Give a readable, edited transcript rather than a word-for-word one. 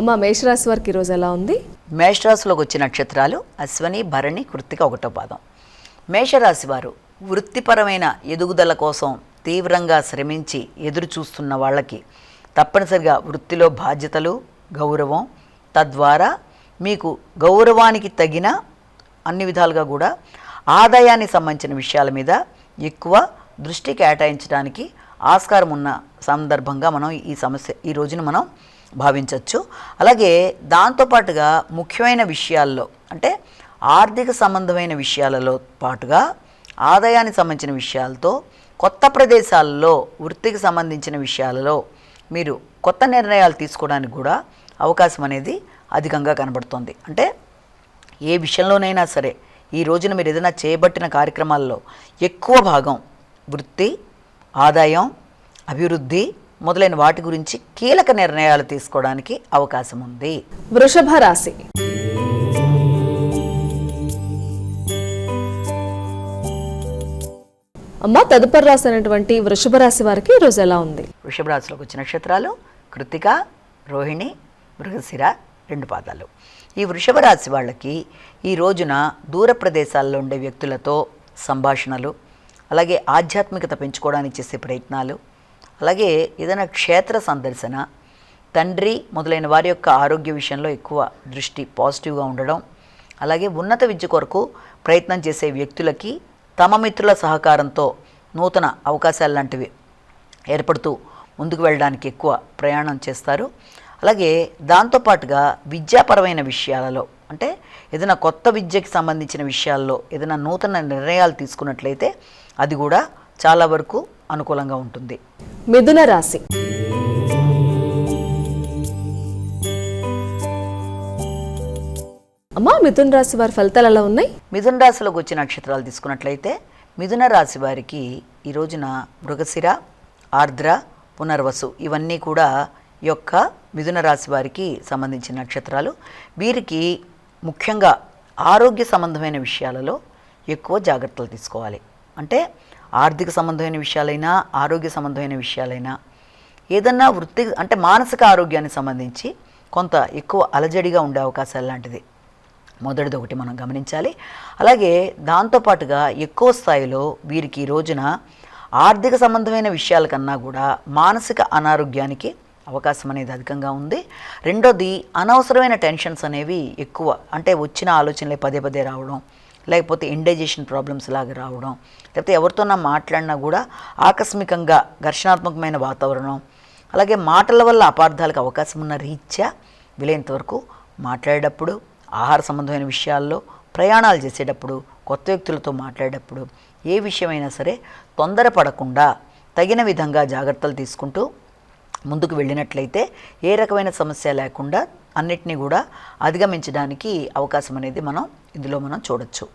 అమ్మ మేషరాశి వారికి ఈరోజు ఎలా ఉంది? మేషరాశిలోకి వచ్చే నక్షత్రాలు అశ్వని, భరణి, కృత్తిక 1వ పాదం. మేషరాశి వారు వృత్తిపరమైన ఎదుగుదల కోసం తీవ్రంగా శ్రమించి ఎదురు చూస్తున్న వాళ్ళకి తప్పనిసరిగా వృత్తిలో బాధ్యతలు, గౌరవం, తద్వారా మీకు గౌరవానికి తగిన అన్ని విధాలుగా కూడా ఆదాయానికి సంబంధించిన విషయాల మీద ఎక్కువ దృష్టి కేటాయించడానికి ఆస్కారం ఉన్న సందర్భంగా మనం ఈ రోజున మనం భావించవచ్చు. అలాగే దాంతోపాటుగా ముఖ్యమైన విషయాల్లో అంటే ఆర్థిక సంబంధమైన విషయాలలో పాటుగా ఆదాయానికి సంబంధించిన విషయాలతో కొత్త ప్రదేశాల్లో వృత్తికి సంబంధించిన విషయాలలో మీరు కొత్త నిర్ణయాలు తీసుకోవడానికి కూడా అవకాశం అనేది అధికంగా కనబడుతుంది. అంటే ఏ విషయంలోనైనా సరే ఈ రోజున మీరు ఏదైనా చేయబట్టిన కార్యక్రమాల్లో ఎక్కువ భాగం వృత్తి, ఆదాయం, అభివృద్ధి మొదలైన వాటి గురించి కీలక నిర్ణయాలు తీసుకోవడానికి అవకాశం ఉంది. వృషభ రాశి. అమ్మ తదుపరి రాశి అయినటువంటి వృషభ రాశి వారికి ఈరోజు ఎలా ఉంది? వృషభ రాశిలోకి వచ్చిన నక్షత్రాలు కృత్తిక, రోహిణి, మృగశిర 2 పాదాలు. ఈ వృషభ రాశి వాళ్ళకి ఈ రోజున దూర ప్రదేశాల్లో ఉండే వ్యక్తులతో సంభాషణలు, అలాగే ఆధ్యాత్మికత పెంచుకోవడానికి చేసే ప్రయత్నాలు, అలాగే ఏదైనా క్షేత్ర సందర్శన, తండ్రి మొదలైన వారి యొక్క ఆరోగ్య విషయంలో ఎక్కువ దృష్టి పాజిటివ్గా ఉండడం, అలాగే ఉన్నత విద్య కొరకు ప్రయత్నం చేసే వ్యక్తులకి తమ మిత్రుల సహకారంతో నూతన అవకాశాలు లాంటివి ఏర్పడుతూ ముందుకు వెళ్ళడానికి ఎక్కువ ప్రయాణం చేస్తారు. అలాగే దాంతోపాటుగా విద్యాపరమైన విషయాలలో అంటే ఏదైనా కొత్త విద్యకి సంబంధించిన విషయాల్లో ఏదైనా నూతన నిర్ణయాలు తీసుకున్నట్లయితే అది కూడా చాలా వరకు అనుకూలంగా ఉంటుంది. మిథున రాశి. అమ్మా మిథున రాశి వారి ఫలితాలు ఎలా ఉన్నాయి? మిథున రాశిలోకి వచ్చే నక్షత్రాలు తీసుకున్నట్లయితే మిథున రాశి వారికి ఈ రోజున మృగశిర, ఆర్ద్ర, పునర్వసు ఇవన్నీ కూడా యొక్క మిథున రాశి వారికి సంబంధించిన నక్షత్రాలు. వీరికి ముఖ్యంగా ఆరోగ్య సంబంధమైన విషయాలలో ఎక్కువ జాగ్రత్తలు తీసుకోవాలి. అంటే ఆర్థిక సంబంధమైన విషయాలైనా, ఆరోగ్య సంబంధమైన విషయాలైనా, ఏదన్నా వృత్తి అంటే మానసిక ఆరోగ్యానికి సంబంధించి కొంత ఎక్కువ అలజడిగా ఉండే అవకాశాలు లాంటిది మొదటిది ఒకటి మనం గమనించాలి. అలాగే దాంతోపాటుగా ఎక్కువ స్థాయిలో వీరికి ఈ రోజున ఆర్థిక సంబంధమైన విషయాల కన్నా కూడా మానసిక అనారోగ్యానికి అవకాశం అనేది అధికంగా ఉంది. రెండోది అనవసరమైన టెన్షన్స్ అనేవి ఎక్కువ, అంటే వచ్చిన ఆలోచనలే పదే పదే రావడం, లేకపోతే ఇండైజెషన్ ప్రాబ్లమ్స్ లాగా రావడం, లేకపోతే ఎవరితోనా మాట్లాడినా కూడా ఆకస్మికంగా ఘర్షణాత్మకమైన వాతావరణం, అలాగే మాటల వల్ల అపార్థాలకు అవకాశం ఉన్న రీత్యా వీలైనంత వరకు మాట్లాడేటప్పుడు, ఆహార సంబంధమైన విషయాల్లో, ప్రయాణాలు చేసేటప్పుడు, కొత్త వ్యక్తులతో మాట్లాడేటప్పుడు ఏ విషయమైనా సరే తొందరపడకుండా తగిన విధంగా జాగ్రత్తలు తీసుకుంటూ ముందుకు వెళ్ళినట్లయితే ఏ రకమైన సమస్య లేకుండా అన్నిటినీ కూడా అధిగమించడానికి అవకాశం అనేది ఇందులో మనం చూడొచ్చు.